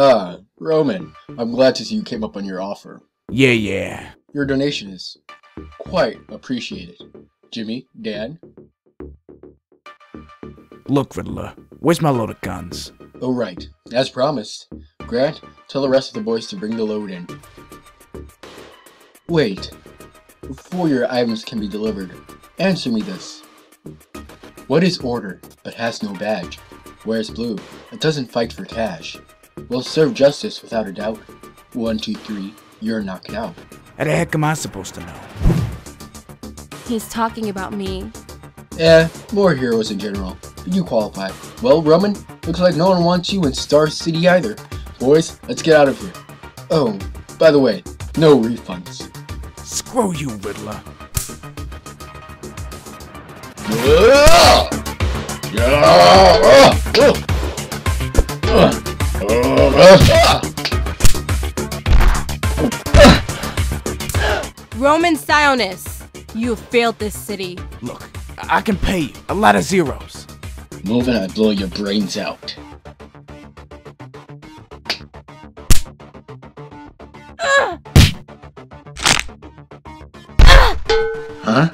Ah, Roman, I'm glad to see you came up on your offer. Yeah. Your donation is quite appreciated. Jimmy, Dan? Look, Riddler, where's my load of guns? Oh right, as promised. Grant, tell the rest of the boys to bring the load in. Wait, before your items can be delivered, answer me this. What is order, but has no badge? Wears blue, but doesn't fight for cash. Will serve justice without a doubt. 1, 2, 3, you're knocked out. How the heck am I supposed to know? He's talking about me. More heroes in general. But you qualify. Well, Roman, looks like no one wants you in Star City either. Boys, let's get out of here. Oh, by the way, no refunds. Screw you, Riddler. Roman Sionis, you have failed this city. Look, I can pay you a lot of zeros. Move and I blow your brains out. Huh?